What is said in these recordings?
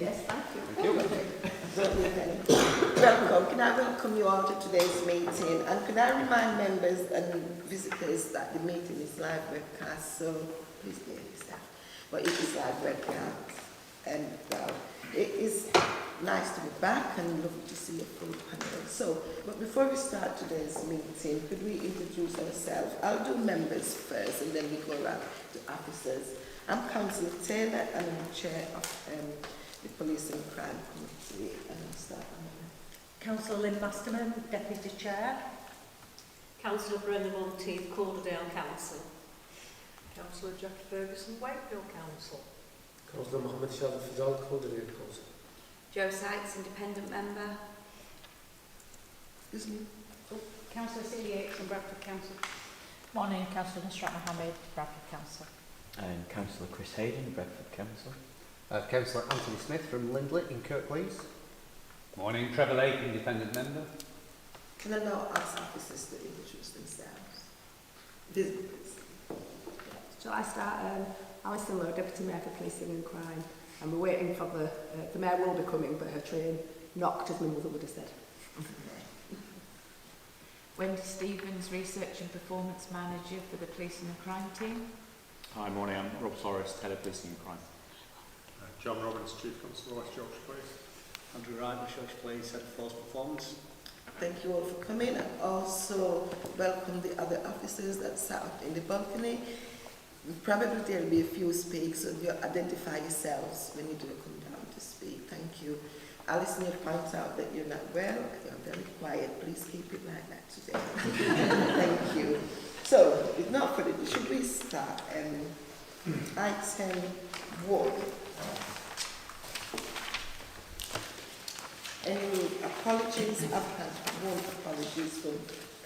Yes, thank you. Welcome. Can I welcome you all to today's meeting? And can I remind members and visitors that the meeting is live webcast, so please bear yourself. But it is live webcast. And it is nice to be back and lovely to see a full panel. So, but before we start today's meeting, could we introduce ourselves? I'll do members first and then we go around to officers. I'm Councillor Taylor and I'm the chair of the Police and Crime Committee. And I'll start on Councillor Lynn Masterman, Deputy Chair. Councillor Brendan Monteith, Calderdale Council. Councillor Jackie Ferguson, Wakefield Council. Councillor Mohammed Sharif Fazal, Calderdale Council. Jo Sykes, Independent Member. Excuse me. Councillor Celia Yates from Bradford Council. Morning, Councillor Nusrat Mohammed, Bradford Council. And Councillor Chris Hayden, Bradford Council. Councillor Anthony Smith from Lindley in Kirklees. Morning, Trevor Lake, Independent Member. Can I now ask officers to introduce themselves? Visitors. Shall I start? Alison Lowe, Deputy Mayor for Policing and Crime. And we're waiting for the Mayor will be coming, but her train knocked, as my mother would have said. Wendy Stevens, Research and Performance Manager for the Policing and Crime team. Hi, morning. I'm Rob Forrest, Head of Policing and Crime. John Robbins, Chief Constable, West Yorkshire Police. Andrew Wright, West Yorkshire Police, Head of Force Performance. Thank you all for coming, and also welcome the other officers that sat up in the balcony. Probably there will be a few speak, so you identify yourselves when you do come down to speak. Thank you. Alison, you point out that you're not well, you're very quiet. Please keep it like that today. Thank you. So, with no further ado, should we start? Item 1. Any apologies? I've had one apologies from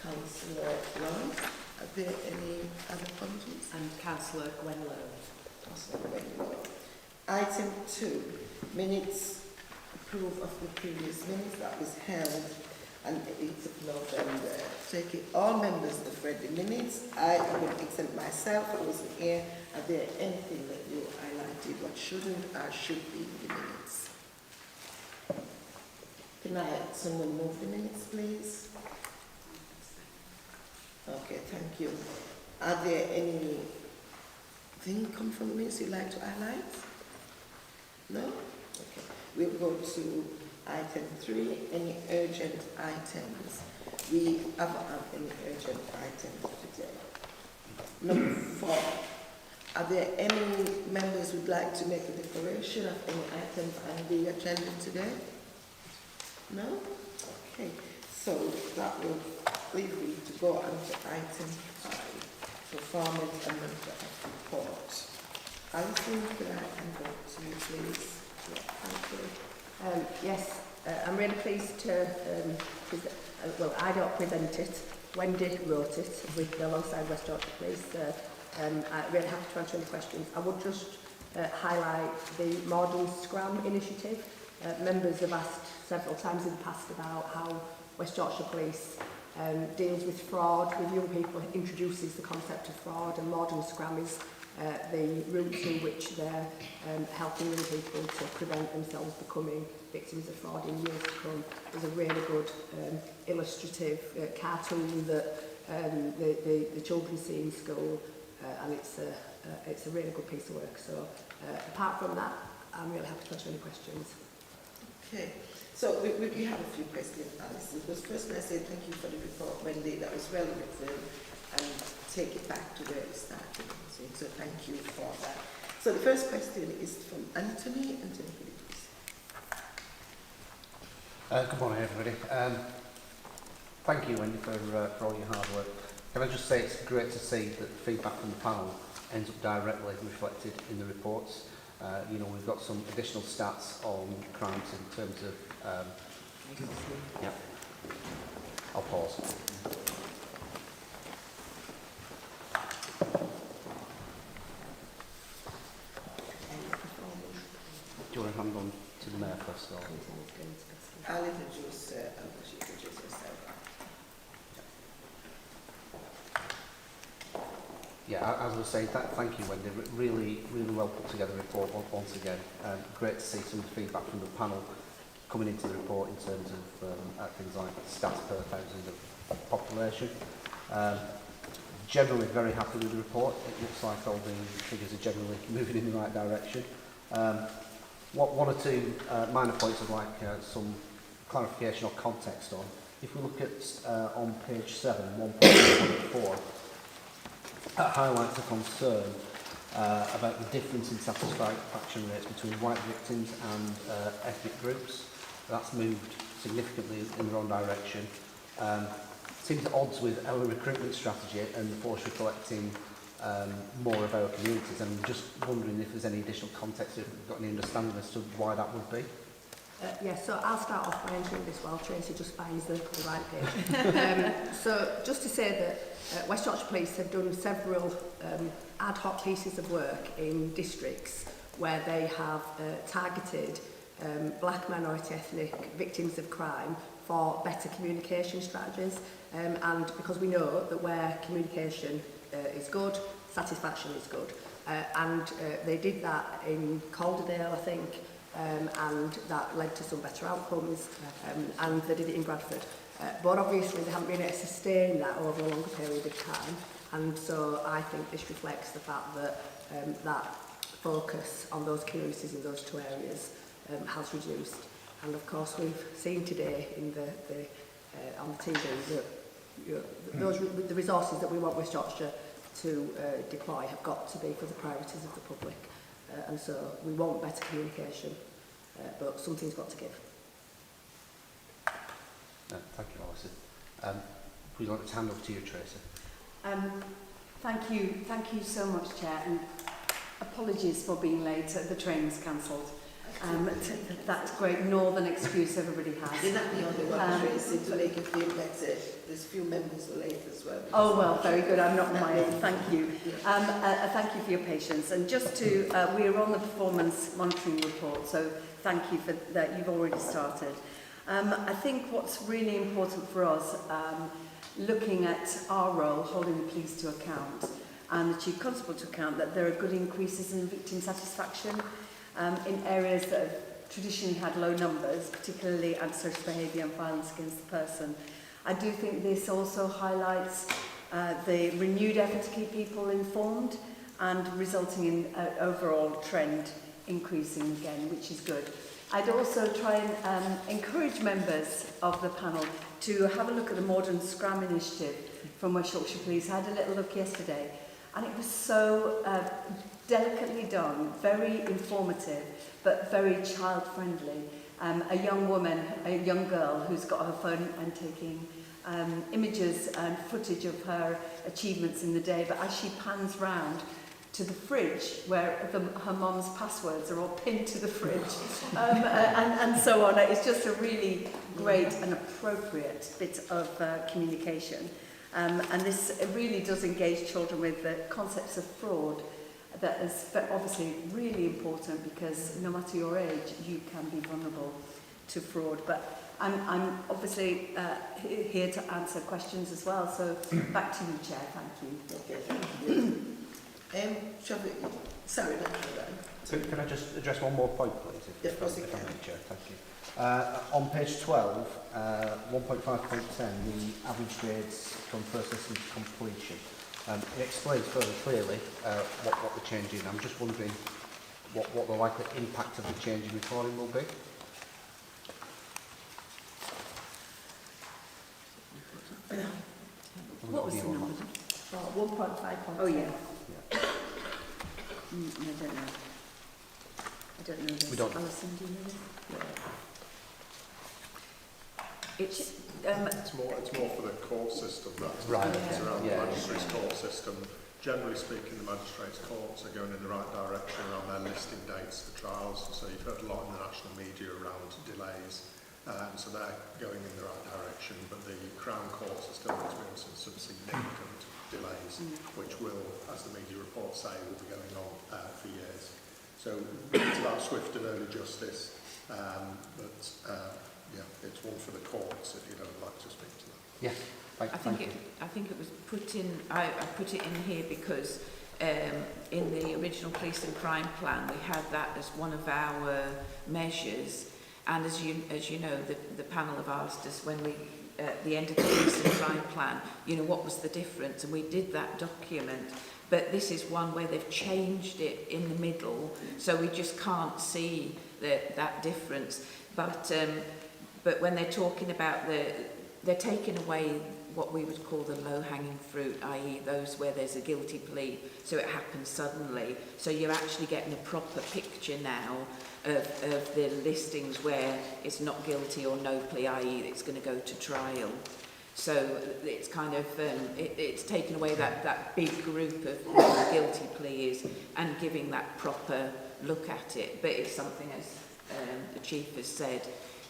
Councillor Lawrence. Are there any other apologies? And Councillor Gwen Lowe. Councillor Gwen Lowe. Item 2, minutes, approve of the previous minutes that was held on the 8th of November. Taking all members have read the minutes. I would exempt myself, I wasn't here. Are there anything that you highlighted what shouldn't or should be in the minutes? Can I have someone move the minutes, please? Okay, thank you. Are there anything come from the minutes you'd like to highlight? No? Okay. We'll go to item 3, any urgent items. We haven't had any urgent items today. Number 4, are there any members who'd like to make a declaration of any items on the agenda today? No? Okay. So that will leave me to go on to item 5, performance and member of report. Alison, could I hand over to you, please? Yeah, thank you. Yes, I'm really pleased to well, I don't present it. Wendy wrote it alongside West Yorkshire Police. I'm really happy to answer any questions. I would just highlight the Modern Scrum initiative. Members have asked several times in the past about how West Yorkshire Police deals with fraud with young people, introduces the concept of fraud, and Modern Scrum is the route through which they're helping young people to prevent themselves becoming victims of fraud in years to come. There's a really good illustrative cartoon that the children see in school, and it's a really good piece of work. So apart from that, I'm really happy to answer any questions. Okay. So we have a few questions, Alison. First, I say thank you for the report, Wendy. That was well written, and take it back to where it started. So thank you for that. So the first question is from Anthony. Anthony, please. Good morning, everybody. Thank you, Wendy, for all your hard work. Can I just say it's great to see that the feedback from the panel ends up directly reflected in the reports. You know, we've got some additional stats on crimes in terms of... yeah. I'll pause. Do you want to hand on to the Mayor first? Or? I'll introduce yourself. Yeah, as I was saying, thank you, Wendy. Really well put together report once again. Great to see some of the feedback from the panel coming into the report in terms of things like stats per thousand of population. Generally very happy with the report. It looks like all the figures are generally moving in the right direction. One or two minor points I'd like some clarification or context on. If we look at on page 7, 1.4, that highlights a concern about the difference in satisfaction rates between white victims and ethnic groups. That's moved significantly in the wrong direction. Seems at odds with our recruitment strategy and the force reflecting more of our communities. And I'm just wondering if there's any additional context, if we've got any understanding as to why that would be. Yes, so I'll start off by entering this while Tracy just finds the right page. So just to say that West Yorkshire Police have done several ad hoc pieces of work in districts where they have targeted black minority ethnic victims of crime for better communication strategies. And because we know that where communication is good, satisfaction is good. They did that in Calderdale, I think, and that led to some better outcomes, and they did it in Bradford. But obviously they haven't been able to sustain that over a longer period of time, and so I think this reflects the fact that that focus on those communities in those two areas has reduced. And of course we've seen today in on the TV that the resources that we want West Yorkshire to deploy have got to be for the priorities of the public. And so we want better communication, but something's got to give. Thank you, Alison. We'd like to hand over to you, Tracy. Thank you so much, Chair, and apologies for being late. The train's cancelled. That's great northern excuse everybody has. You're not the only one, Tracy, to make you feel better. There's a few members who are late as well. Oh, well, very good. I'm not my own. Thank you. Thank you for your patience. And just to, we're on the performance monitoring report, so thank you for that. You've already started. I think what's really important for us, looking at our role, holding the police to account, and the Chief Constable to account, that there are good increases in victim satisfaction in areas that have traditionally had low numbers, particularly antisocial behaviour and violence against the person. I do think this also highlights the renewed effort to keep people informed and resulting in an overall trend increasing again, which is good. I'd also try and encourage members of the panel to have a look at the Modern Scram initiative from West Yorkshire Police. I had a little look yesterday and it was so delicately done, very informative, but very child-friendly. A young woman, a young girl who's got her phone and taking images and footage of her achievements in the day, but as she pans round to the fridge where her mum's passwords are all pinned to the fridge and so on. It's just a really great and appropriate bit of communication. And this really does engage children with the concepts of fraud. That is obviously really important because no matter your age, you can be vulnerable to fraud. But I'm obviously here to answer questions as well. So back to you, Chair. Thank you. Okay, thank you. Sorry, not sure. Can I just address one more point, please? Yes, of course you can. Chair, thank you. On page 12, 1.5.10, the average grades from first lesson to completion. It explains further clearly what the change is. I'm just wondering what the likely impact of the change in recording will be. What was the number? 1.5. Oh, yeah. I don't know this. We don't. Alison, do you know this? It's more for the court system. That's right. It's around Yeah. the magistrates' court system. Generally speaking, the magistrates' courts are going in the right direction around their listing dates for trials. So you've heard a lot in the national media around delays. So they're going in the right direction, but the Crown courts are still experiencing some significant delays, which will, as the media reports say, will be going on for years. So it's about swift and early justice, but yeah, it's one for the courts if you don't like to speak to that. Yes. I think it was put in. I put it in here because in the original police and crime plan we had that as one of our measures, and as you know, the panel have asked us when we at the end of the police and crime plan, you know, what was the difference, and we did that document. But this is one where they've changed it in the middle, so we just can't see that difference. But when they're talking about they're taking away what we would call the low-hanging fruit, i.e. those where there's a guilty plea, so it happens suddenly. So you're actually getting a proper picture now of the listings where it's not guilty or no plea, i.e. it's going to go to trial. So it's kind of, it's taken away that big group of what the guilty plea is and giving that proper look at it. But it's something, as the Chief has said,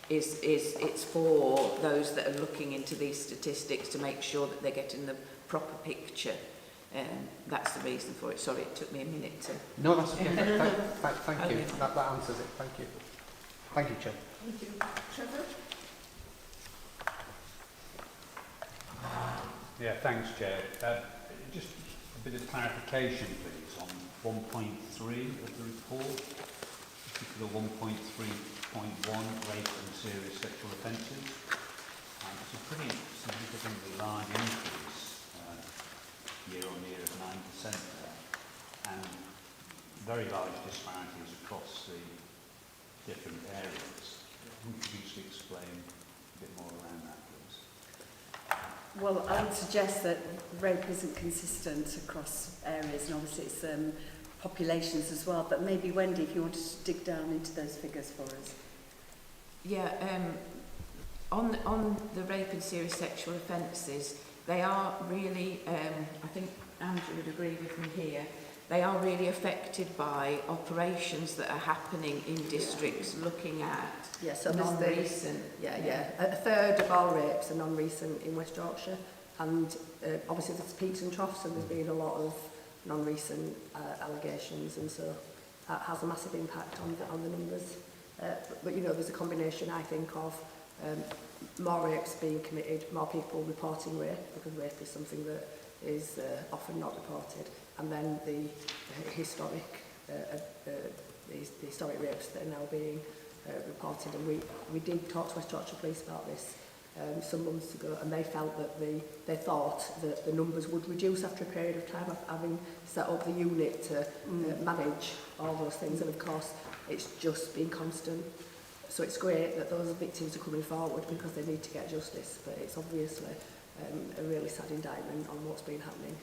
it's for those that are looking into these statistics to make sure that they're getting the proper picture. That's the reason for it. Sorry, it took me a minute to... No, that's okay. Thank you. That answers it. Thank you. Thank you, Chair. Thank you. Trevor? Yeah, thanks, Chair. Just a bit of clarification, please, on 1.3 of the report, particular 1.3.1, rape and serious sexual offences. It's a pretty significantly large increase, year on year of 9% there, and very large disparities across the different areas. Could you just explain a bit more around that, please? Well, I would suggest that rape isn't consistent across areas, and obviously it's populations as well, but maybe Wendy, if you wanted to dig down into those figures for us. Yeah, on the rape and serious sexual offences, they are really, I think Andrew would agree with me here, they are really affected by operations that are happening in districts looking at so non-recent. A third of all rapes are non-recent in West Yorkshire, and obviously there's peaks and troughs, and there's been a lot of non-recent allegations, and so that has a massive impact on the numbers. But you know, there's a combination, I think, of more rapes being committed, more people reporting rape, because rape is something that is often not reported, and then the historic rapes that are now being reported. And we did talk to West Yorkshire Police about this some months ago, and they felt that they thought that the numbers would reduce after a period of time of having set up the unit to manage all those things, and of course it's just been constant. So it's great that those victims are coming forward because they need to get justice, but it's obviously a really sad indictment on what's been happening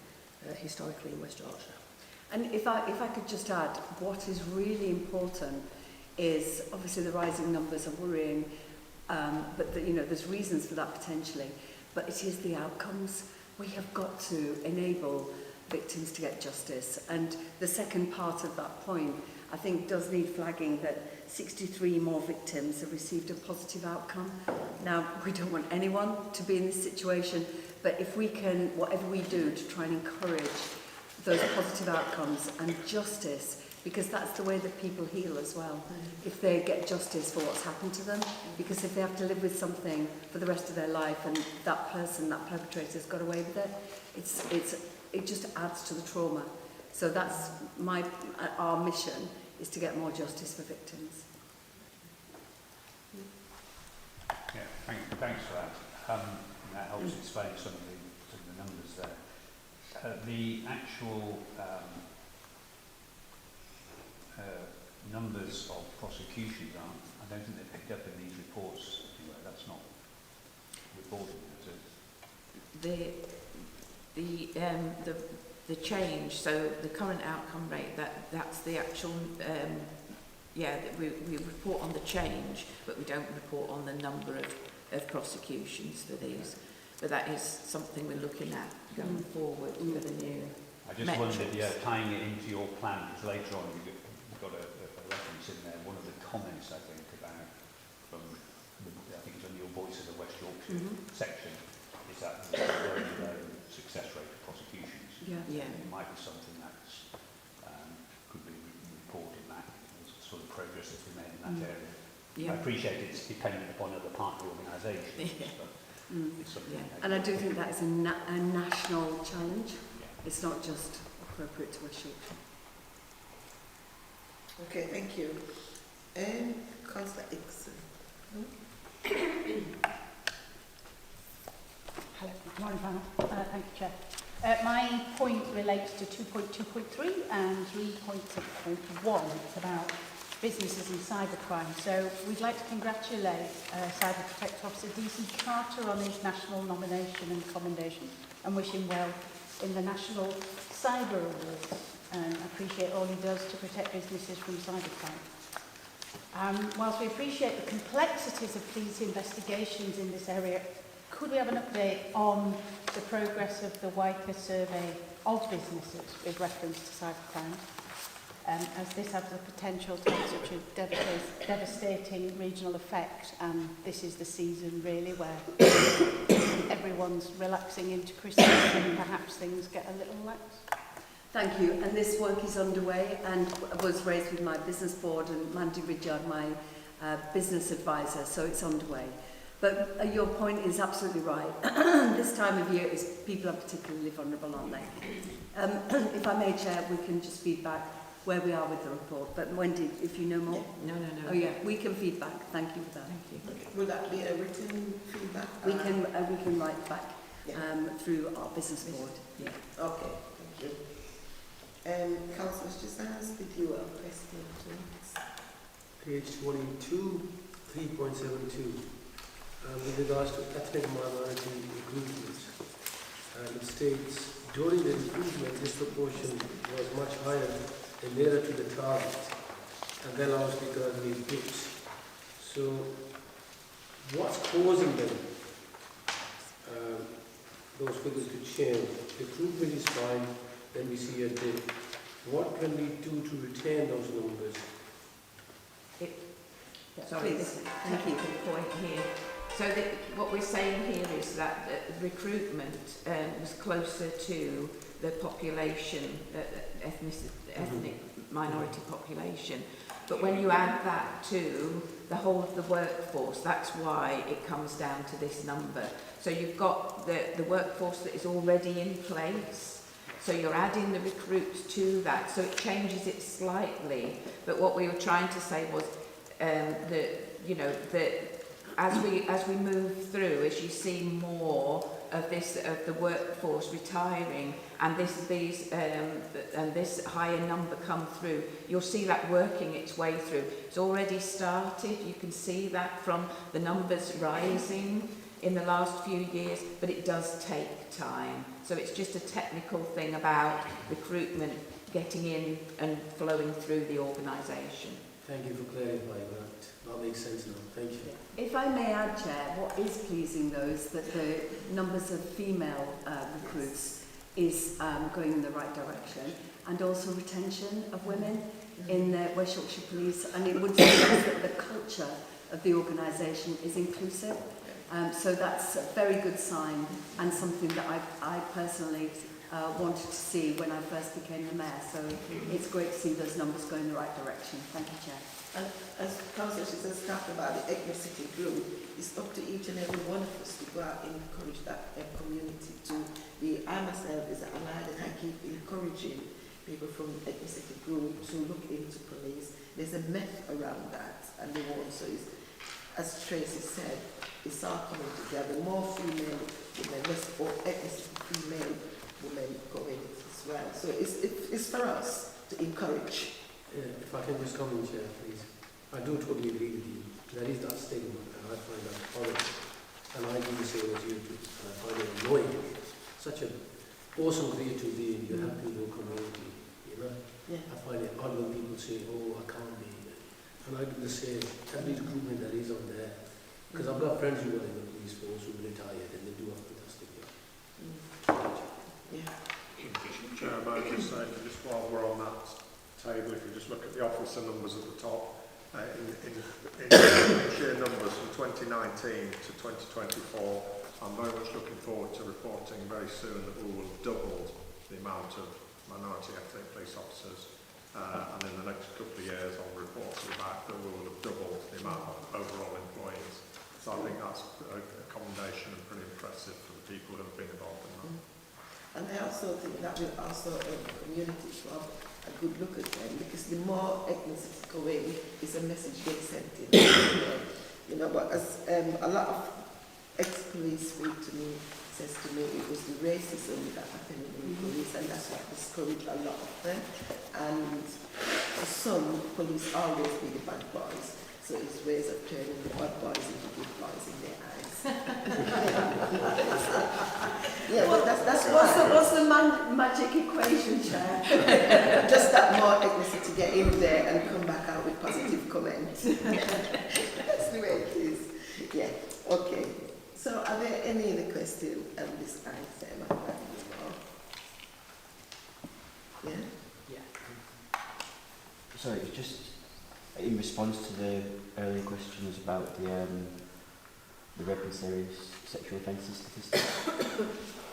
historically in West Yorkshire. And if I could just add, what is really important is obviously the rising numbers are worrying, but you know, there's reasons for that potentially, but it is the outcomes. We have got to enable victims to get justice, and the second part of that point I think does need flagging, that 63 more victims have received a positive outcome. Now, we don't want anyone to be in this situation, but if we can, whatever we do to try and encourage those positive outcomes and justice, because that's the way that people heal as well, if they get justice for what's happened to them, because if they have to live with something for the rest of their life and that person, that perpetrator has got away with it, it just adds to the trauma. So that's our mission, is to get more justice for victims. Yeah, thanks for that. That helps explain some of the numbers there. The actual numbers of prosecutions I don't think they're picked up in these reports anyway. That's not reported, is it? The change, so the current outcome rate, that's the actual, we report on the change, but we don't report on the number of prosecutions for these. But that is something we're looking at going forward for the new I just metrics. wondered, tying it into your plan, because later on you've got a reference in there, one of the comments I think about from, I think it's on your Voice of the West Yorkshire section, is that there's a very low success rate of prosecutions. Yeah. It might be something that's could be reported back, the sort of progress that's been made in that area. Yeah. I appreciate it's dependent upon other partner organisations, but It's something Yeah. that- And I do think that is a national challenge. It's not just appropriate to West Yorkshire. Okay, thank you. Councillor Ixon. Hello, good morning, panel. Thank you, Chair. My point relates to 2.2.3 and 3.6.1. It's about businesses and cybercrime. So we'd like to congratulate Cyber Protect Officer DC Carter on his national nomination and commendation and wish him well in the National Cyber Awards, and appreciate all he does to protect businesses from cybercrime. Whilst we appreciate the complexities of these investigations in this area, could we have an update on the progress of the WICA survey of businesses with reference to cybercrime, as this has the potential to have such a devastating regional effect, and this is the season really where everyone's relaxing into Christmas and perhaps things get a little lax? Thank you. And this work is underway and was raised with my business board and Mandy Ridyard, my business advisor, so it's underway. But your point is absolutely right. This time of year is people are particularly vulnerable, aren't they? If I may, Chair, we can just feedback where we are with the report. But Wendy, if you know more. No. Oh yeah, we can feedback. Thank you for that. Thank you. Okay. Will that be a written feedback? We can write back through our business board. Yeah. Okay, thank you. Councillor Chizans, did you have a question? Page 22, 3.72. With regards to ethnic minority recruitment, it states, during the recruitment, this proportion was much higher and nearer to the target, and then obviously because we dipped. So, what's causing them, those figures to change? Recruitment is fine, then we see a dip. What can we do to retain those numbers? Sorry, this is a technical point here. So what we're saying here is that recruitment was closer to the population, ethnic minority population. But when you add that to the whole of the workforce, that's why it comes down to this number. So you've got the workforce that is already in place. So you're adding the recruits to that. So it changes it slightly. But what we were trying to say was that as we move through, as you see more of the workforce retiring, and this higher number come through, you'll see that working its way through. It's already started. You can see that from the numbers rising in the last few years, but it does take time. So it's just a technical thing about recruitment getting in and flowing through the organisation. Thank you for clarifying that. That makes sense now. Thank you. If I may add, Chair, what is pleasing though is that the numbers of female recruits is going in the right direction, and also retention of women in the West Yorkshire Police, and it would suggest that the culture of the organisation is inclusive. So that's a very good sign, and something that I personally wanted to see when I first became the Mayor. So it's great to see those numbers going in the right direction. Thank you, Chair. And as Councillor Chizans talked about the ethnicity group, it's up to each and every one of us to go out and encourage that community to be. I myself is allied, and I keep encouraging people from ethnicity group to look into police. There's a myth around that, and the also is, as Tracy said, it's all coming together. More female women, less ethnicity female women going as well. So it's for us to encourage. If I can just comment, Chair, please. I do totally agree with you. There is that stigma, and I find that horrible. And I do the same as you do. And I find it annoying. Such an awesome career to be in. You have people community, you know. Yeah. I find it odd when people say, oh, I can't be. And I do the same. Every recruitment that is on there. Because I've got friends who are in the police force who retired, and they do a fantastic job. Yeah. Chair, I might just say, just while we're on that table, if you just look at the officer numbers at the top, in sheer numbers from 2019 to 2024, I'm very much looking forward to reporting very soon that we will have doubled the amount of minority ethnic police officers, and in the next couple of years I'll report to the back that we will have doubled the amount of overall employees. So I think that's a commendation and pretty impressive for the people who have been involved in that. And I also think that will also help the community to have a good look at them, because the more ethnicities go in, is a message being sent in. You know, but as a lot of ex-police speak to me, says to me, it was the racism that happened in the police, and that's what discouraged a lot of them. And for some, police always be the bad boys, so it's ways of turning the bad boys into good boys in their eyes. Yeah, but that's What's the magic equation, Chair? just that more ethnicity get in there and come back out with positive comments. That's the way it is. Yeah, okay. So are there any other questions on this item? Yeah? Sorry, it's just in response to the earlier questions about the Red and Serious Sexual Offences statistics.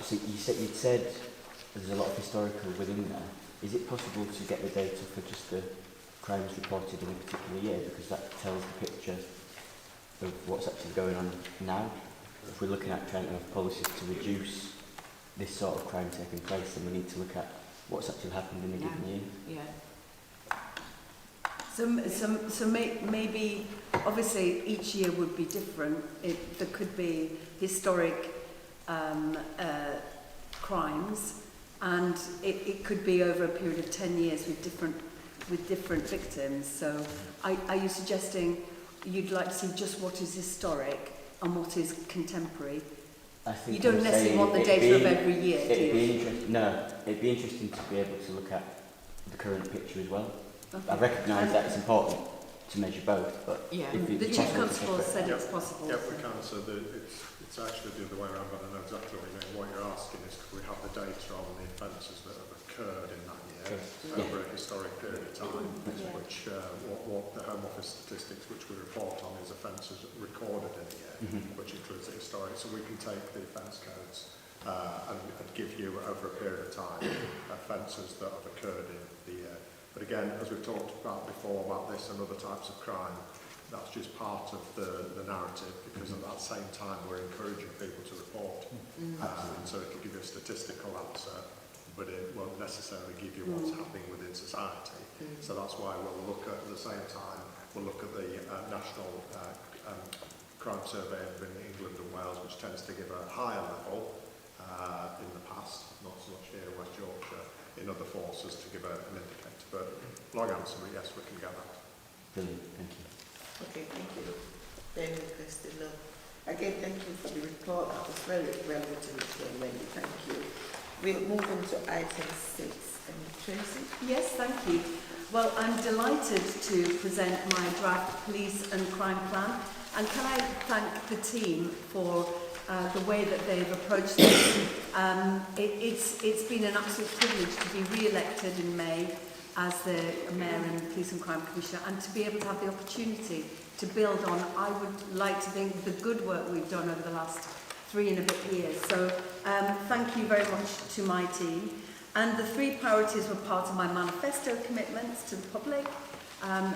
So you'd said there's a lot of historical within there. Is it possible to get the data for just the crimes reported in a particular year, because that tells the picture of what's actually going on now? If we're looking at trying to have policies to reduce this sort of crime taking place, then we need to look at what's actually happened in a given year. Yeah. So maybe, obviously, each year would be different. There could be historic crimes, and it could be over a period of 10 years with different victims. So are you suggesting you'd like to see just what is historic and what is contemporary? I think you don't necessarily want the data of every year, do you? No, it'd be interesting to be able to look at the current picture as well. Okay. I recognise that it's important to measure both, but yeah. if The it's Chief possible to Constable said Yep. it's possible. Yeah, we can. So it's actually the other way around, but I know exactly what you mean. What you're asking is, could we have the data on the offences that have occurred in that year over a historic period of time, which what the Home Office statistics which we report on is offences recorded in the year, which includes the historic. So we can take the offence codes and give you over a period of time offences that have occurred in the year. But again, as we've talked about before about this and other types of crime, that's just part of the narrative, because at that same time we're encouraging people to report. And so it'll give you a statistical answer, but it won't necessarily give you what's happening within society. So that's why we'll look at the same time, we'll look at the National Crime Survey in England and Wales, which tends to give a higher level in the past, not so much here in West Yorkshire, in other forces to give an indicator. But long answer, but yes, we can get that. Brilliant, thank you. Okay, thank you. Then question. Again, thank you for the report. That was very well written, Wendy. Thank you. We'll move on to item 6. Tracy? Yes, thank you. Well, I'm delighted to present my draft police and crime plan. And can I thank the team for the way that they've approached this. It's been an absolute privilege to be re-elected in May as the Mayor and Police and Crime Commissioner, and to be able to have the opportunity to build on, I would like to think, the good work we've done over the last 3 and a bit years. So thank you very much to my team. And the 3 priorities were part of my manifesto commitments to the public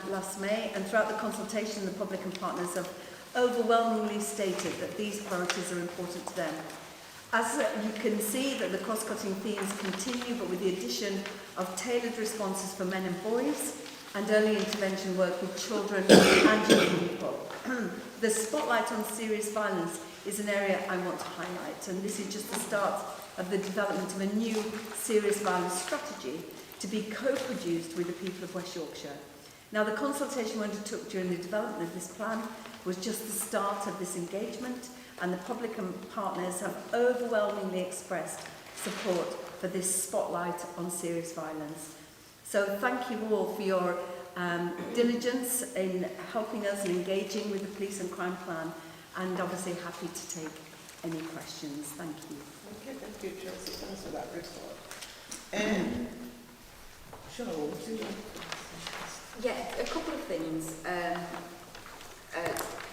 last May, and throughout the consultation, the public and partners have overwhelmingly stated that these priorities are important to them. As you can see, that the cross-cutting themes continue, but with the addition of tailored responses for men and boys, and early intervention work with children and young people. The spotlight on serious violence is an area I want to highlight, and this is just the start of the development of a new serious violence strategy to be co-produced with the people of West Yorkshire. Now, the consultation we undertook during the development of this plan was just the start of this engagement, and the public and partners have overwhelmingly expressed support for this spotlight on serious violence. So thank you all for your diligence in helping us and engaging with the police and crime plan, and obviously happy to take any questions. Thank you. Okay, thank you, Tracy. Thanks for that report. Sean, would you like to Yeah, a couple of things,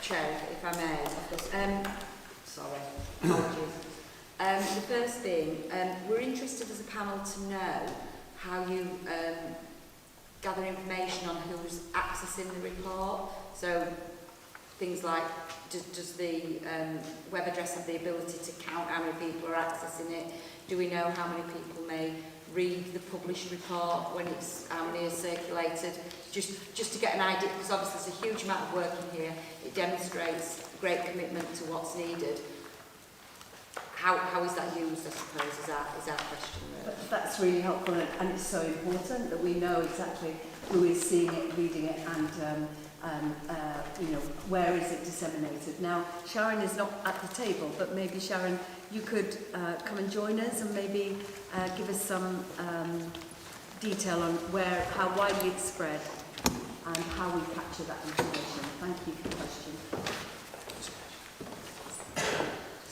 Chair, if I may. Sorry, apologies. The first thing, we're interested as a panel to know how you gather information on who's accessing the report. So things like, does the web address have the ability to count how many people are accessing it? Do we know how many people may read the published report when it's how many is circulated? Just to get an idea, because obviously there's a huge amount of work in here. It demonstrates great commitment to what's needed. How is that used, I suppose, is our question really. That's really helpful, and it's so important that we know exactly who is seeing it, reading it, and you know, where is it disseminated. Now, Sharon is not at the table, but maybe Sharon, you could come and join us and maybe give us some detail on how widely it's spread and how we capture that information. Thank you for the question.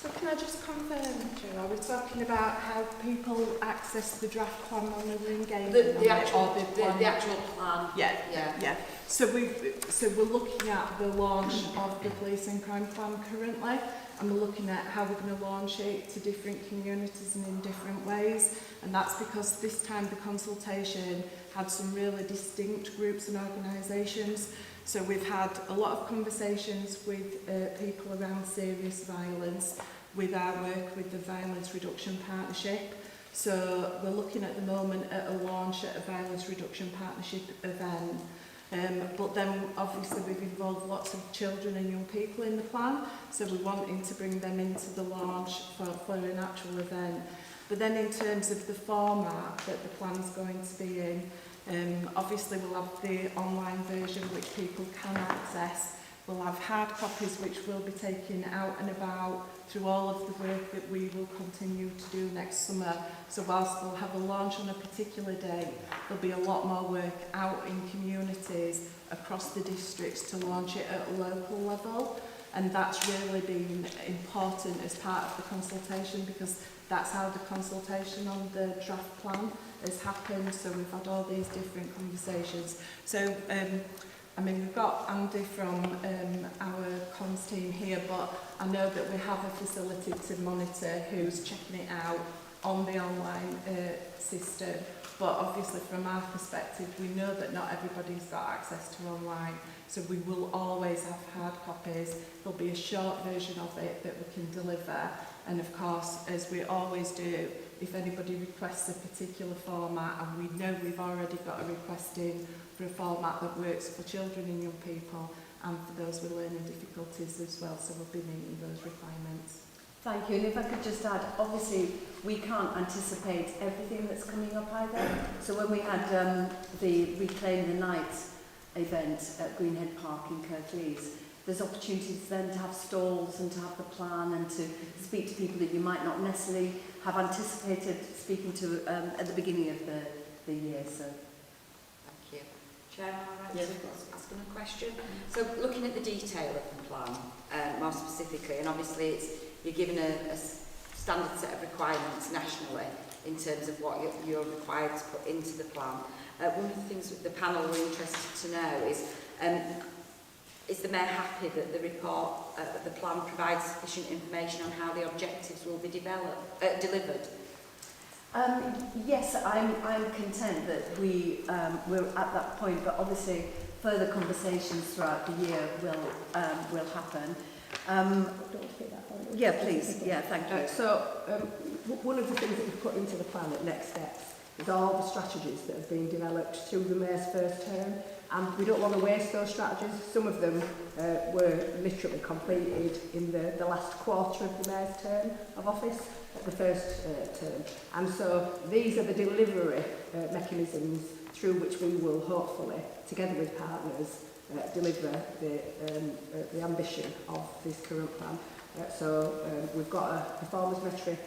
So can I just confirm, Joe, are we talking about how people access the draft plan when they were engaged? The actual plan. Yeah. So we're looking at the launch of the police and crime plan currently, and we're looking at how we're going to launch it to different communities and in different ways. And that's because this time the consultation had some really distinct groups and organisations. So we've had a lot of conversations with people around serious violence, with our work with the Violence Reduction Partnership. So we're looking at the moment at a launch at a Violence Reduction Partnership event. But then obviously we've involved lots of children and young people in the plan, so we're wanting to bring them into the launch for an actual event. But then in terms of the format that the plan's going to be in, obviously we'll have the online version which people can access. We'll have hard copies which will be taken out and about through all of the work that we will continue to do next summer. So whilst we'll have a launch on a particular day, there'll be a lot more work out in communities across the districts to launch it at a local level. And that's really been important as part of the consultation, because that's how the consultation on the draft plan has happened. So we've had all these different conversations. So I mean, we've got Andy from our comms team here, but I know that we have a facility to monitor who's checking it out on the online system. But obviously from our perspective, we know that not everybody's got access to online. So we will always have hard copies. There'll be a short version of it that we can deliver. And of course, as we always do, if anybody requests a particular format, and we know we've already got a request in for a format that works for children and young people and for those with learning difficulties as well, so we'll be meeting those requirements. Thank you, and if I could just add, obviously we can't anticipate everything that's coming up either. So when we had the Reclaim the Night event at Greenhead Park in Kirklees, there's opportunities then to have stalls and to have the plan and to speak to people that you might not necessarily have anticipated speaking to at the beginning of the year. So. Thank you. Chair, am I right Yes, to ask him a question? So looking at the detail of the plan, more specifically, and obviously you're given a standard set of requirements nationally in terms of what you're required to put into the plan. One of the things that the panel were interested to know is the Mayor happy that the report, the plan provides sufficient information on how the objectives will be delivered? Yes, I'm content that we're at that point, but obviously further conversations throughout the year will happen. Yeah, please. Yeah, thank you. One of the things that we've put into the plan at Next Steps is all the strategies that have been developed through the Mayor's first term, and we don't want to waste those strategies. Some of them were literally completed in the last quarter of the Mayor's term of office, the first term. And so these are the delivery mechanisms through which we will hopefully, together with partners, deliver the ambition of this current plan. We've got a performance metric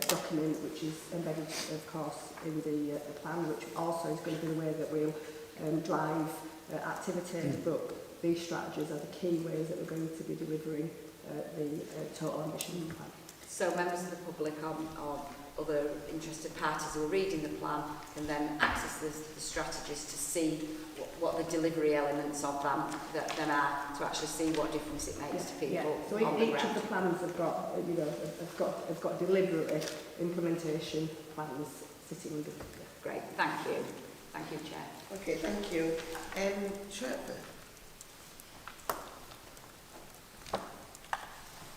document which is embedded, of course, in the plan, which also is going to be the way that we'll drive activities, but these strategies are the key ways that we're going to be delivering the total ambition plan. So members of the public or other interested parties who are reading the plan can then access the strategies to see what the delivery elements of them are, to actually see what difference it makes to people. So each of the plans have got, have got delivery implementation plans sitting under. Great, thank you. Thank you, Chair. Okay, thank you. Trevor.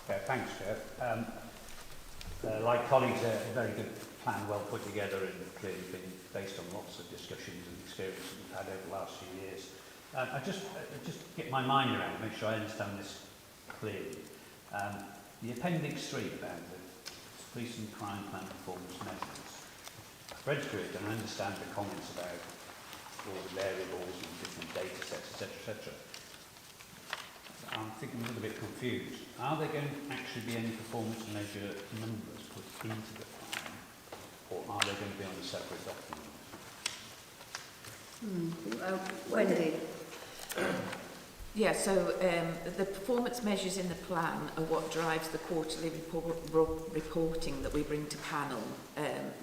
Okay, thanks, Chair. Like colleagues, a very good plan, well put together, and clearly been based on lots of discussions and experience that we've had over the last few years. I just get my mind around, make sure I understand this clearly. The Appendix 3 about the police and crime plan performance measures. I've read through it and I understand the comments about all the variables and different data sets, etc., etc. I'm thinking a little bit confused. Are there going to actually be any performance measure numbers put into the plan, or are they going to be on a separate document? Wendy. Yeah, so the performance measures in the plan are what drives the quarterly reporting that we bring to panel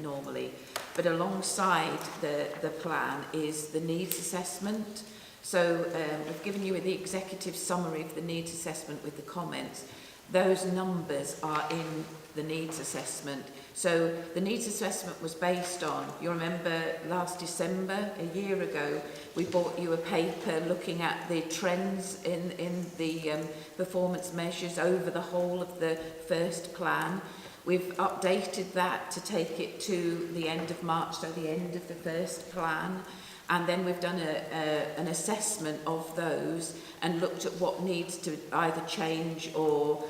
normally. But alongside the plan is the needs assessment. So we've given you the executive summary of the needs assessment with the comments. Those numbers are in the needs assessment. So the needs assessment was based on, you remember last December, a year ago, we brought you a paper looking at the trends in the performance measures over the whole of the first plan. We've updated that to take it to the end of March, so the end of the first plan. And then we've done an assessment of those and looked at what needs to either change or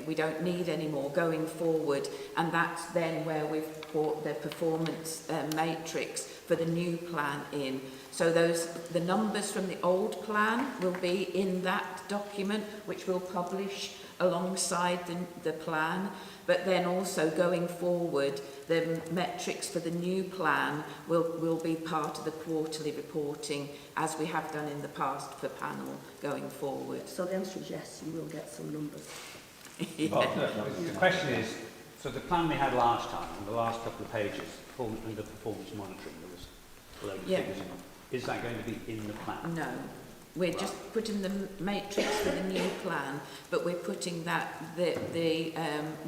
we don't need anymore going forward. And that's then where we've brought the performance matrix for the new plan in. So the numbers from the old plan will be in that document, which we'll publish alongside the plan. But then also going forward, the metrics for the new plan will be part of the quarterly reporting, as we have done in the past for panel going forward. So the answer is yes, you will get some numbers. Yeah. Well, the question is, so the plan we had last time, on the last couple of pages, under performance monitoring, there was a load of figures in it. Is that going to be in the plan? No. We're just putting the matrix for the new plan, but we're putting the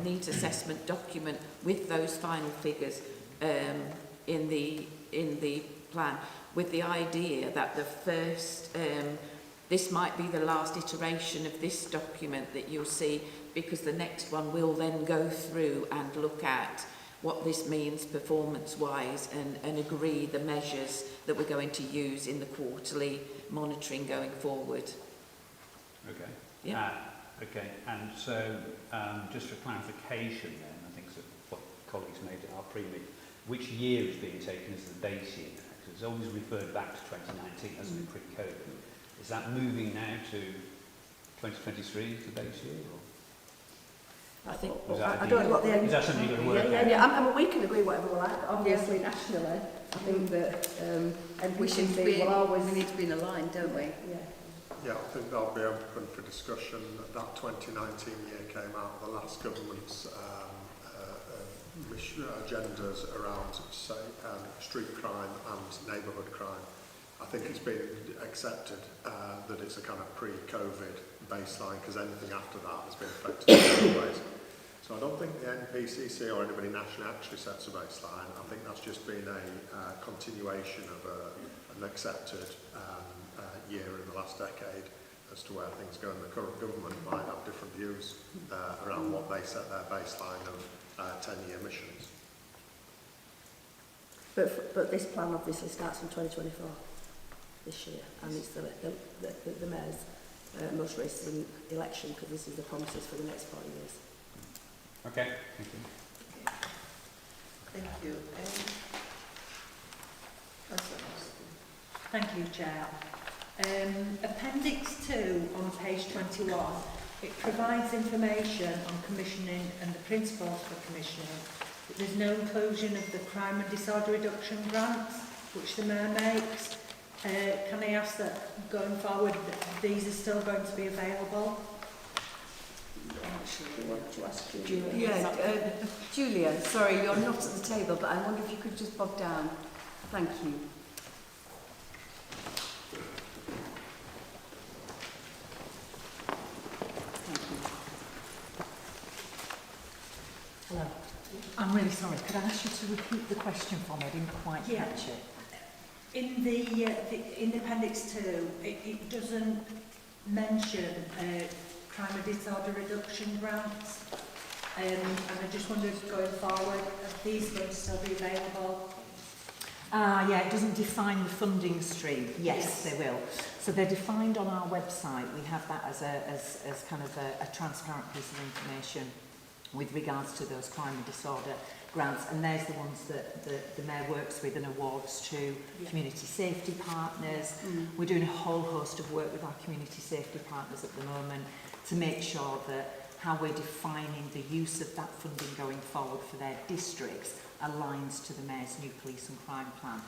needs assessment document with those final figures in the plan, with the idea that the first this might be the last iteration of this document that you'll see, because the next one will then go through and look at what this means performance-wise and agree the measures that we're going to use in the quarterly monitoring going forward. Okay. Yeah. Okay, and so just for clarification then, I think so what colleagues made at our pre-meeting, which year is being taken as the base year? Because it's always referred back to 2019, hasn't it, pre-COVID? Is that moving now to 2023 as the base year? Or? I think, I don't know what the end... Is that something you're going to work out? Yeah. I mean, we can agree whatever we like, but obviously nationally, I think that we should NPCC be, will always... we need to be in a line, don't we? Yeah. Yeah, I think that'll be open for discussion. That 2019 year came out of the last government's agendas around, say, street crime and neighbourhood crime. I think it's been accepted that it's a kind of pre-COVID baseline, because anything after that has been affected in different ways. So I don't think the NPCC or anybody nationally actually sets a baseline. I think that's just been a continuation of an accepted year in the last decade as to where things go, and the current government might have different views around what they set their baseline of 10-year missions. But this plan obviously starts in 2024, this year, and it's the mayor's most recent election, because this is the promises for the next 4 years. Okay, thank you. Thank you. Thank you, Chair. Appendix 2 on page 21, it provides information on commissioning and the principles for commissioning. There's no inclusion of the crime and disorder reduction grants, which the Mayor makes. Can I ask that going forward these are still going to be available? You want to ask Julia? Yeah, Julia, sorry, you're not at the table, but I wonder if you could just bob down. Thank you. Hello. I'm really sorry. Could I ask you to repeat the question for me? I didn't quite catch it. In the appendix 2, it doesn't mention crime and disorder reduction grants. And I just wondered, going forward, are these going to still be available? Yeah, it doesn't define the funding stream. Yes, Yes. they will. So they're defined on our website. We have that as kind of a transparent piece of information with regards to those crime and disorder grants, and there's the ones that the Mayor works with and awards to community safety partners. We're doing a whole host of work with our community safety partners at the moment to make sure that how we're defining the use of that funding going forward for their districts aligns to the Mayor's new police and crime plan.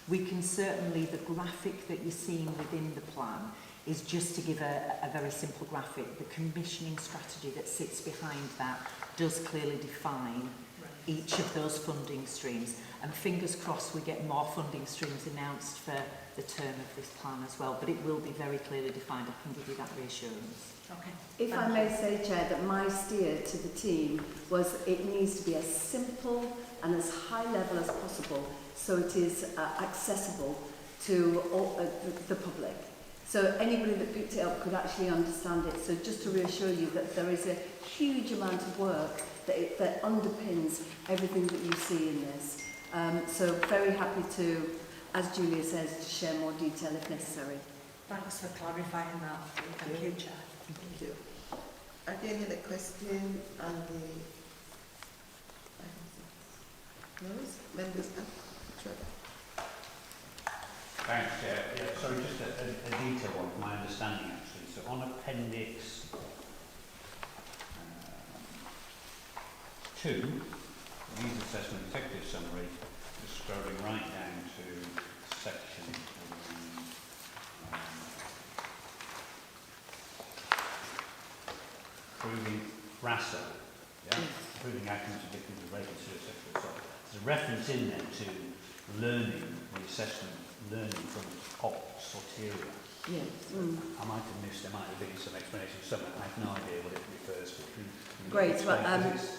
We can certainly, the graphic that you're seeing within the plan is just to give a very simple graphic. The commissioning strategy that sits behind that does clearly define each of those funding streams, and fingers crossed we get more funding streams announced for the term of this plan as well, but it will be very clearly defined. I can give you that reassurance. Okay. If I may say, Chair, that my steer to the team was it needs to be as simple and as high level as possible so it is accessible to all, the public. So anybody that picked it up could actually understand it. So just to reassure you that there is a huge amount of work that underpins everything that you see in this. So very happy to, as Julia says, to share more detail if necessary. Thanks for clarifying that. Thank you, Chair. Thank you. Are there any other questions on the those members? Thanks, Chair. Yeah, sorry, just a detail one from my understanding actually. So on Appendix 2, needs assessment executive summary, just scrolling right down to section approving RASO, approving outcomes of victims of rape and sexual assault. There's a reference in there to learning, the assessment, learning from Ops Soteria. Yes. I might have missed, there might have been some explanation somewhere. I have no idea what it refers to. Great. Well,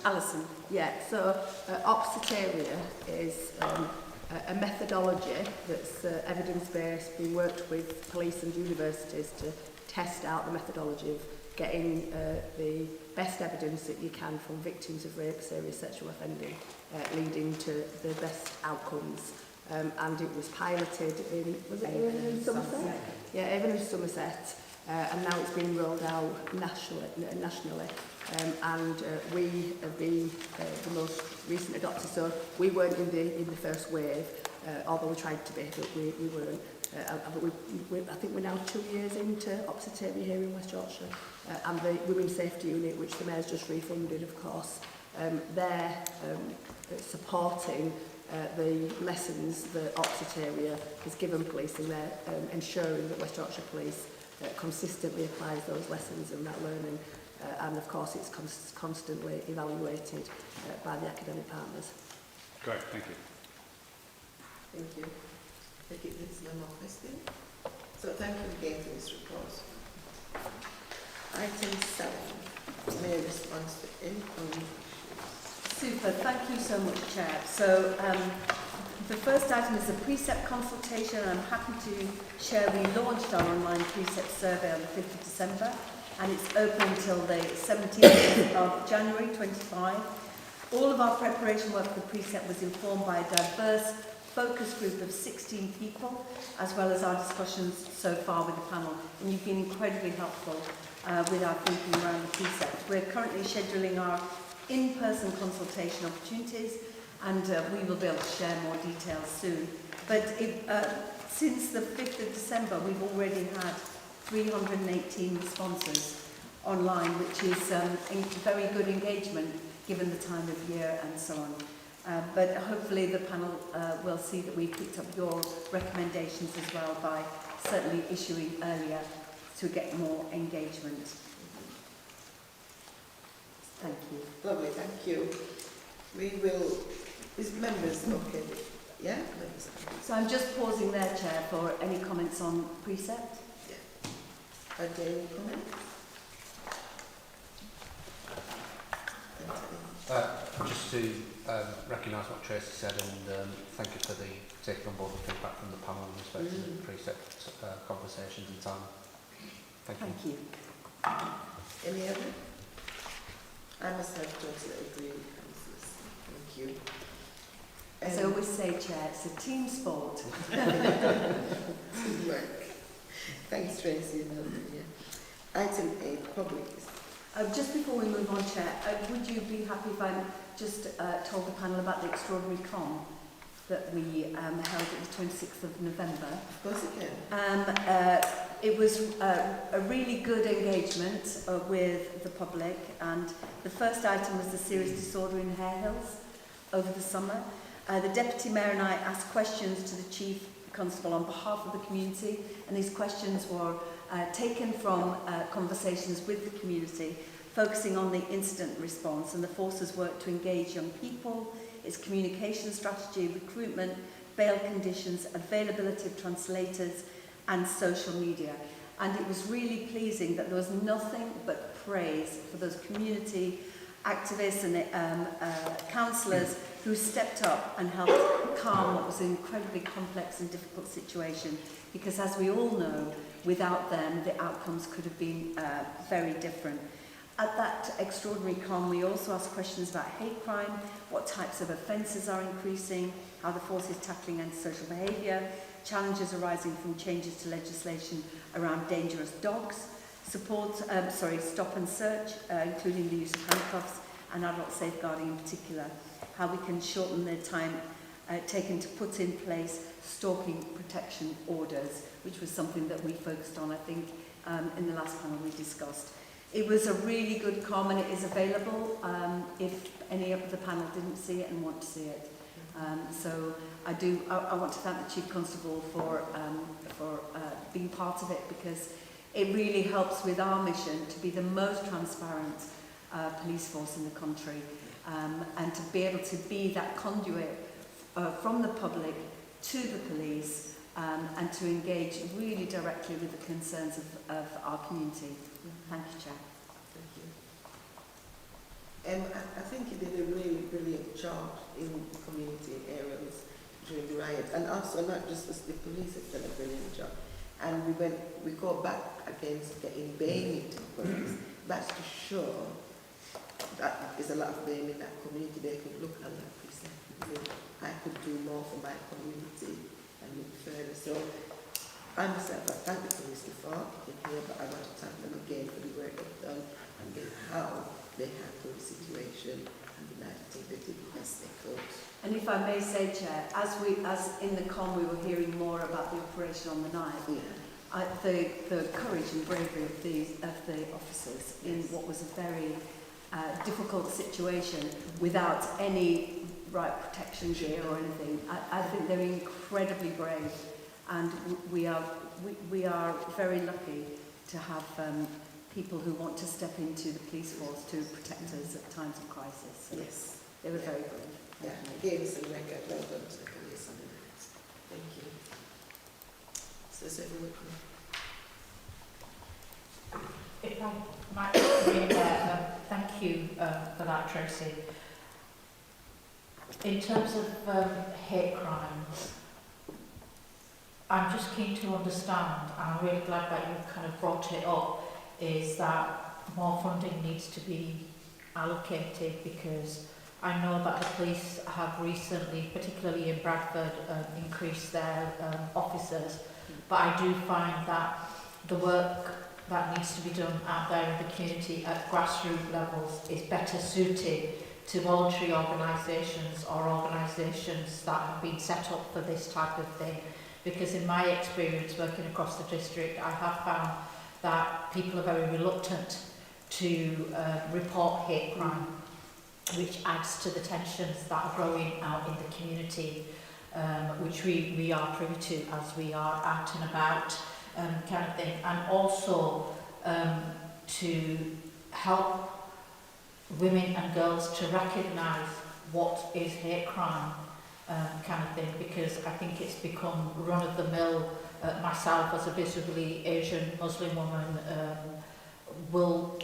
Alison. Yeah, so Oxiteria is a methodology that's evidence-based, being worked with police and universities to test out the methodology of getting the best evidence that you can from victims of rape, serious sexual offending, leading to the best outcomes. And it was piloted in, was it Avon and Somerset? Yeah, Avon and Somerset, and now it's been rolled out nationally. And we have been the most recent adopters, so we weren't in the first wave, although we tried to be, but we weren't. But I think we're now 2 years into Oxiteria here in West Yorkshire, and the Women's Safety Unit, which the Mayor's just refunded, of course, they're supporting the lessons that Oxiteria has given police, and they're ensuring that West Yorkshire Police consistently applies those lessons and that learning, and of course it's constantly evaluated by the academic partners. Great, thank you. Thank you. Thank you. There's no more questions. So thank you again for this report. Item 7. Mayor response to any issues. Super, thank you so much, Chair. So the first item is a precept consultation. I'm happy to share we launched our online precept survey on the 5th of December, and it's open until the 17th of January 25. All of our preparation work for the precept was informed by a diverse focus group of 16 people, as well as our discussions so far with the panel, and you've been incredibly helpful with our thinking around the precept. We're currently scheduling our in-person consultation opportunities, and we will be able to share more details soon. But since the 5th of December, we've already had 318 responses online, which is very good engagement given the time of year and so on. But hopefully the panel will see that we picked up your recommendations as well by certainly issuing earlier to get more engagement. Thank you. Lovely, thank you. We will, is members okay? Yeah? Members. So I'm just pausing there, Chair, for any comments on precept. Yeah. Are there any comments? Just to recognise what Tracy said, and thank you for taking on board the feedback from the panel in respect to the precept conversations and time. Thank you. Any other? I myself totally agree with councillors. Thank you. As I always say, Chair, it's a team sport. Teamwork. Thanks, Tracy. Item 8, public. Just before we move on, Chair, would you be happy if I just told the panel about the extraordinary con that we held at the 26th of November? Of course you can. It was a really good engagement with the public, and the first item was the serious disorder in Hare Hills over the summer. The Deputy Mayor and I asked questions to the Chief Constable on behalf of the community, and these questions were taken from conversations with the community, focusing on the incident response and the force's work to engage young people, its communication strategy, recruitment, bail conditions, availability of translators, and social media. And it was really pleasing that there was nothing but praise for those community activists and councillors who stepped up and helped calm what was an incredibly complex and difficult situation, because as we all know, without them the outcomes could have been very different. At that extraordinary con, we also asked questions about hate crime, what types of offences are increasing, how the force is tackling antisocial behaviour, challenges arising from changes to legislation around dangerous dogs, stop and search, including the use of handcuffs and adult safeguarding in particular, how we can shorten the time taken to put in place stalking protection orders, which was something that we focused on, I think, in the last panel we discussed. It was a really good comment. It is available if any of the panel didn't see it and want to see it. So I want to thank the Chief Constable for being part of it, because it really helps with our mission to be the most transparent police force in the country, and to be able to be that conduit from the public to the police, and to engage really directly with the concerns of our community. Thank you, Chair. Thank you. I think you did a really brilliant job in community areas during the riot, and also not just the police have done a brilliant job. And we go back against getting bail into police. That's to show that there's a lot of them in that community. They could look at that precinct. I could do more for my community and look further. So I myself, I thank the police before, but I want to thank them again for the work they've done and how they handled the situation. And I think they did the best they could. And if I may say, Chair, as in the con we were hearing more about the operation on the night, the courage and bravery of the officers in what was a very difficult situation without any protection gear or anything. I think they're incredibly brave, and we are very lucky to have people who want to step into the police force to protect us at times of crisis. So yes, they were very brave. Yeah, gave us a record. Well done to the police on that. Thank you. So is everyone clear? If I might begin there, thank you for that, Tracy. In terms of hate crime, I'm just keen to understand, and I'm really glad that you've kind of brought it up, is that more funding needs to be allocated, because I know that the police have recently, particularly in Bradford, increased their officers, but I do find that the work that needs to be done out there in the community at grassroots levels is better suited to voluntary organisations or organisations that have been set up for this type of thing. Because in my experience working across the district, I have found that people are very reluctant to report hate crime, which adds to the tensions that are growing out in the community, which we are privy to as we are out and about, kind of thing. And also to help women and girls to recognise what is hate crime, kind of thing, because I think it's become run-of-the-mill. Myself, as a visibly Asian Muslim woman, will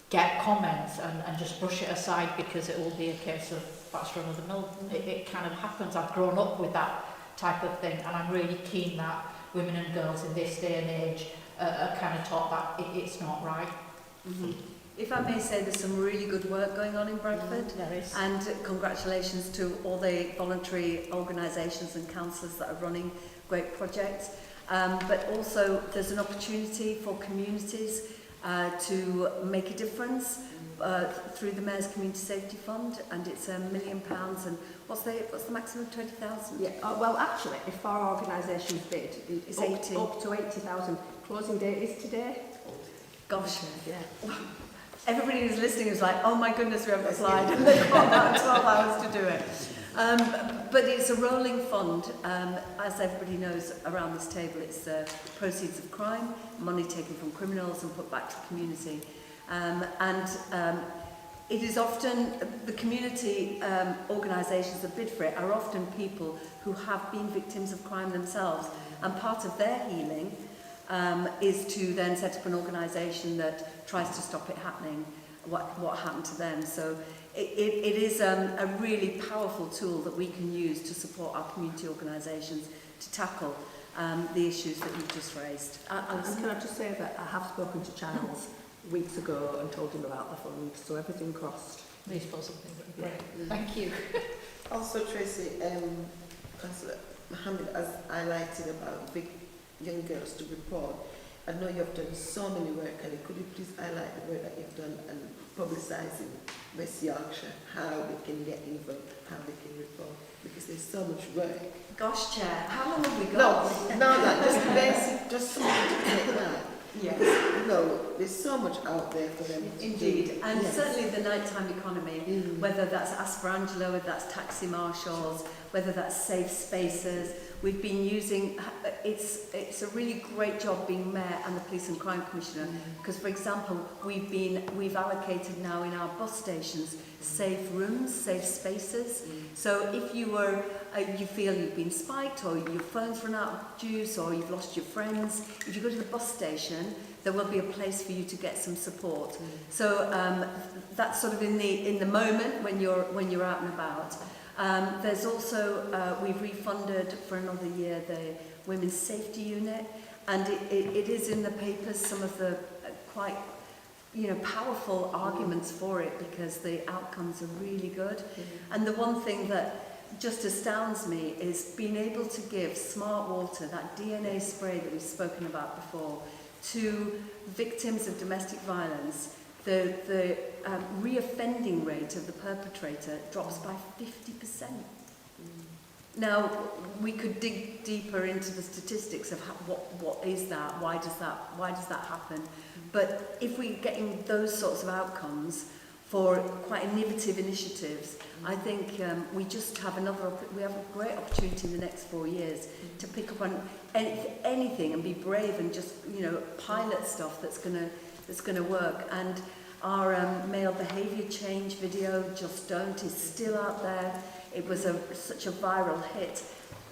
get comments and just brush it aside because it will be a case of that's run-of-the-mill. It kind of happens. I've grown up with that type of thing, and I'm really keen that women and girls in this day and age are kind of taught that it's not right. Mm-hmm. If I may say, there's some really good work going on in Bradford, There is. and congratulations to all the voluntary organisations and councillors that are running great projects. But also there's an opportunity for communities to make a difference through the Mayor's Community Safety Fund, and it's £1 million. And what's the maximum? 20,000? Yeah, well, actually, if our organisations bid, it's Up- 80. Up to 80,000. Closing date is today. Gosh. Yeah. Everybody who's listening was like, oh my goodness, we haven't applied, and they've got about 12 hours to do it. But it's a rolling fund. As everybody knows around this table, it's proceeds of crime, money taken from criminals and put back to the community. It is often, the community organisations that bid for it are often people who have been victims of crime themselves, and part of their healing is to then set up an organisation that tries to stop it happening, what happened to them. So it is a really powerful tool that we can use to support our community organisations to tackle the issues that you've just raised. And can I just say that I have spoken to Charles weeks ago and told him about the fund, so everything crossed. These for something. Yeah. Thank you. Also, Tracy, Councillor Mohammed has highlighted about young girls to report. I know you've done so many work, and could you please highlight the work that you've done and publicising West Yorkshire, how they can get involved, how they can report, because there's so much work. Gosh, Chair, how long have we got? No, just basic, just something to take that. Yes. You know, there's so much out there for them to Indeed, do. and Yes. certainly the nighttime economy, whether that's Asperangelo, whether that's taxi marshals, whether that's safe spaces, we've been using, it's a really great job being Mayor and the Police and Crime Commissioner, because for example, we've allocated now in our bus stations safe rooms, safe spaces. So if you feel you've been spiked, or your phone's run out of juice, or you've lost your friends, if you go to the bus station, there will be a place for you to get some support. So that's sort of in the moment when you're out and about. There's also we've refunded for another year the Women's Safety Unit, and it is in the papers some of the quite powerful arguments for it, because the outcomes are really good. And the one thing that just astounds me is being able to give Smart Water, that DNA spray that we've spoken about before, to victims of domestic violence. The reoffending rate of the perpetrator drops by 50%. Now, we could dig deeper into the statistics of what is that, why does that happen? But if we're getting those sorts of outcomes for quite innovative initiatives, I think we just have we have a great opportunity in the next 4 years to pick up on anything and be brave and just pilot stuff that's gonna work. And our male behaviour change video, Just Don't, is still out there. It was such a viral hit.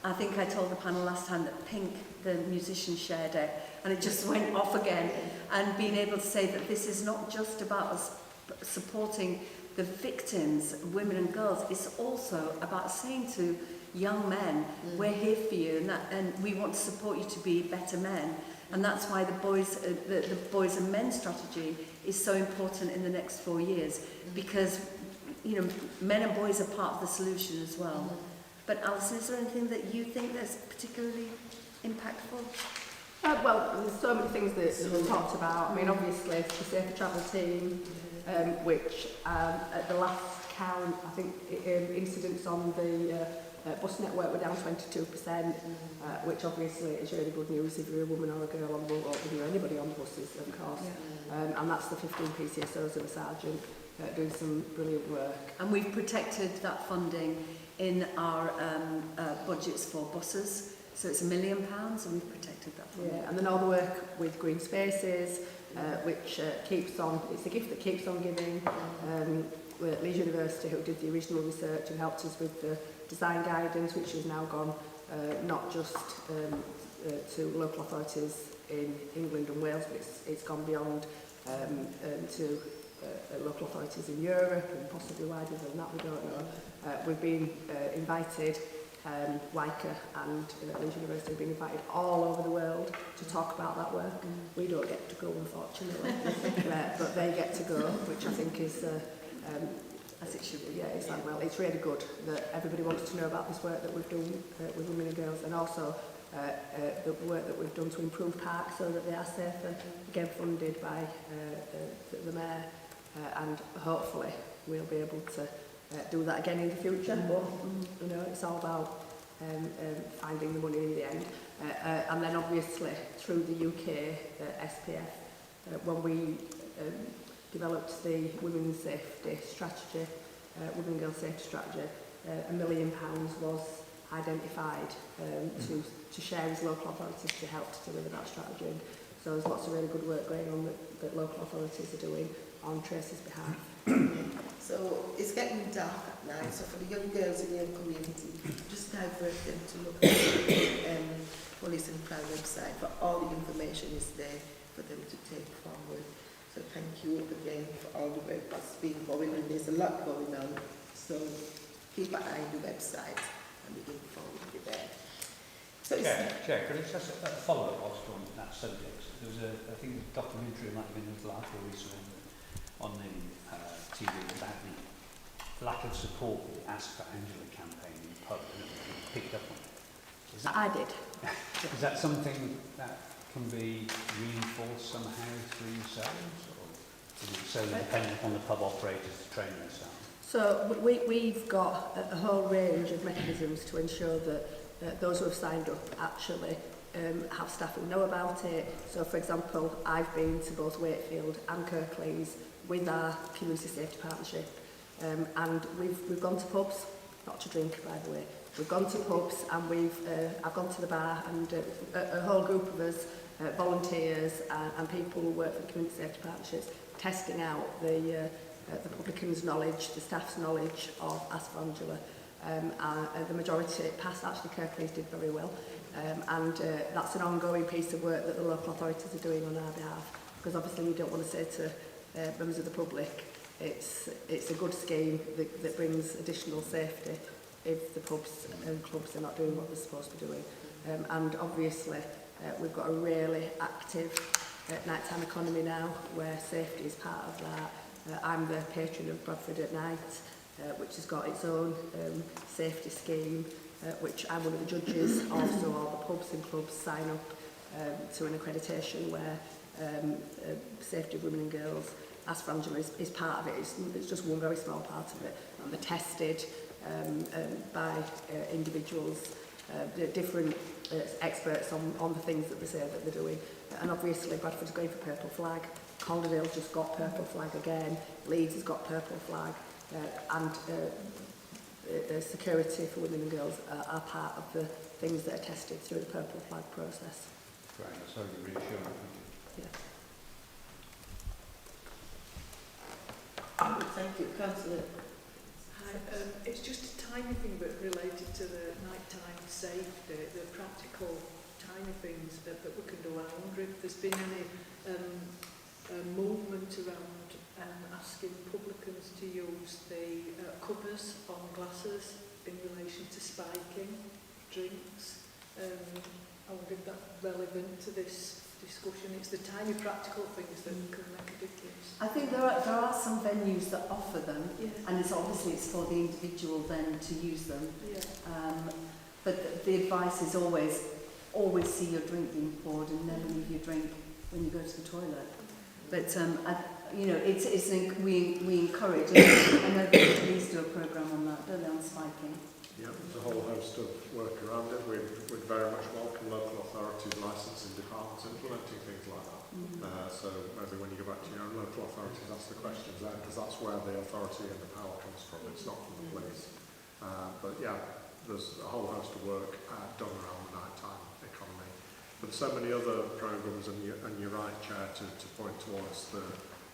I think I told the panel last time that Pink, the musician, shared it, and it just went off again. And being able to say that this is not just about us supporting the victims, women and girls, it's also about saying to young men, we're here for you, and we want to support you to be better men. And that's why the boys and men strategy is so important in the next 4 years, because men and boys are part of the solution as well. But Alison, is there anything that you think that's particularly impactful? Well, there's so many things that we've talked about. I mean, obviously, the Safer Travel team, which at the last count, I think incidents on the bus network were down 22%, which obviously is really good news if you're a woman or a girl on board, or if you're anybody on buses, of course. And that's the 15 PCSOs and a sergeant doing some brilliant work. And we've protected that funding in our budgets for buses. So it's £1 million, and we've protected that funding. Yeah, and then all the work with Green Spaces, which keeps on, it's a gift that keeps on giving. We're at Leeds University, who did the original research and helped us with the design guidance, which has now gone not just to local authorities in England and Wales, but it's gone beyond to local authorities in Europe and possibly wider than that, we don't know. We've been invited WICA and Leeds University have been invited all over the world to talk about that work. We don't get to go, unfortunately, but they get to go, which I think is, as it should be, yeah, it's like, well, it's really good that everybody wants to know about this work that we've done with women and girls, and also the work that we've done to improve parks so that they are safer, again funded by the Mayor, and hopefully we'll be able to do that again in the future. But you know, it's all about finding the money in the end, and then obviously through the UK SPF, when we developed the women's safety strategy, women and girls safety strategy, £1 million was identified to share with local authorities to help to deliver that strategy. So there's lots of really good work going on that local authorities are doing on Tracy's behalf. So it's getting dark at night, so for the young girls in your community, just divert them to look at the Police and Crime website, for all the information is there for them to take forward. So thank you again for all the work that's been going on. There's a lot going on, so keep an eye on the website and the info will be there. So Chair, could I just follow up whilst on that subject? There was I think a documentary might have been last or recently on the TV about the lack of support for the Ask for Angela campaign in the pub, and it picked up on it. Is that, I did. Is that something that can be reinforced somehow through yourselves, or is it solely dependent on the pub operators to train themselves? So we've got a whole range of mechanisms to ensure that those who have signed up actually have staff who know about it. So for example, I've been to both Wakefield and Kirklees with our community safety partnership, and we've gone to pubs, not to drink by the way, we've gone to pubs and I've gone to the bar, and a whole group of us, volunteers and people who work for the community safety partnerships, testing out the publicans' knowledge, the staff's knowledge of Ask for Angela. The majority passed. Actually, Kirklees did very well, and that's an ongoing piece of work that the local authorities are doing on our behalf, because obviously we don't want to say to members of the public it's a good scheme that brings additional safety if the pubs and clubs are not doing what they're supposed to be doing. And obviously we've got a really active nighttime economy now where safety is part of that. I'm the patron of Bradford at Night, which has got its own safety scheme, which I'm one of the judges of, so all the pubs and clubs sign up to an accreditation where safety of women and girls, Ask for Angela is part of it. It's just one very small part of it, and they're tested by individuals, different experts on the things that they say that they're doing. And obviously Bradford's going for purple flag, Calderdale's just got purple flag again, Leeds has got purple flag, and security for women and girls are part of the things that are tested through the purple flag process. Right, that's very reassuring. Yeah. Thank you, Councillor. Hi, it's just a tiny thing but related to the nighttime safety, the practical tiny things that we can do. I wonder if there's been any movement around asking publicans to use the covers on glasses in relation to spiking drinks. I wonder if that's relevant to this discussion. It's the tiny practical things that can make a difference. I think there are some venues that offer them, and it's for the individual then to use them. Yeah. But the advice is always see your drink being poured and never leave your drink when you go to the toilet. But you know, we encourage. I know the police do a programme on that, don't they, on spiking? Yeah, there's a whole host of work around it. We'd very much welcome local authorities, licensing departments implementing things like that. So maybe when you go back to your own local authorities, ask the questions there, because that's where the authority and the power comes from. It's not from the police. But yeah, there's a whole host of work done around the nighttime economy. But so many other programmes, and you're right, Chair, to point towards the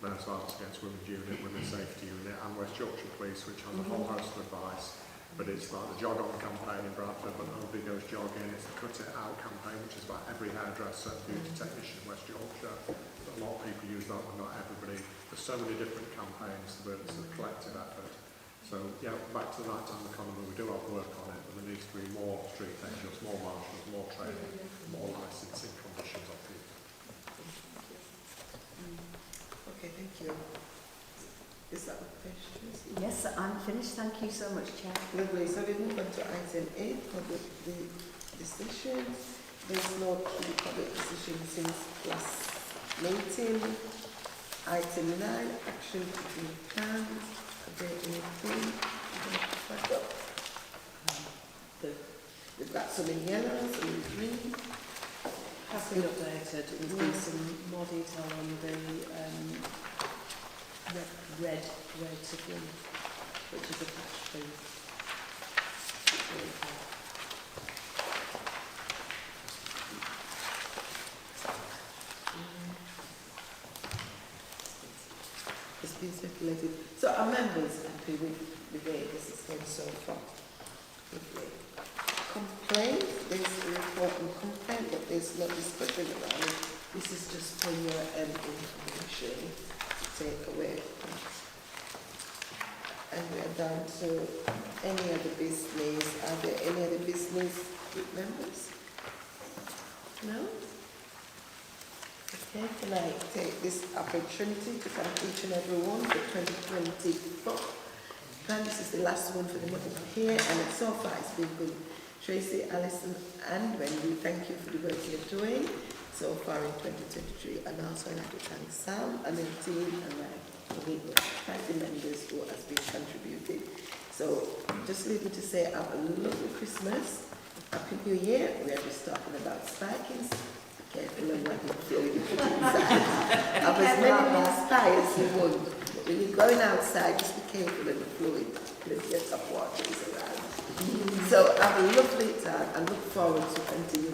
Men's Violence Against Women's Unit, Women's Safety Unit, and West Yorkshire Police, which has a whole host of advice. But it's like the Jog On campaign in Bradford, but nobody goes jogging. It's the Cut It Out campaign, which is about every hairdresser and beauty technician in West Yorkshire. A lot of people use that, but not everybody. There's so many different campaigns, but it's a collective effort. So yeah, back to the nighttime economy, we do have work on it, but the there needs to be more street angels, more marshals, more training, more licensing conditions on people. Okay, thank you. Is that the questions? Yes, I'm finished. Thank you so much, Chair. Lovely. So we move on to item 8, public decisions. There's no key public decision since last meeting. Item 9, action to be planned. Are there anything? We've got some in yellow, some in green. Has been updated. There's been some more detail on the red signal, which is attached to. It's been circulated. So our members happy with the way this is going so far. Lovely. Complaint, there's a report on complaint, but there's no discussion around it. This is just for your information to take away. And we are down to any other business. Are there any other business group members? No? Okay, can I take this opportunity to thank each and every one for 2024. And this is the last one for the month of here, and so far it's been good. Tracy, Alison, and Wendy, thank you for the work you're doing so far in 2023. And also I'd like to thank Sam and the team and my party members who has been contributed. So just leave me to say have a lovely Christmas, Happy New Year. We are just talking about spikings. Careful of what you put inside. Have as many spikes as you want. But when you're going outside, just be careful of the fluid. Plenty of water is around. So have a lovely time and look forward to continue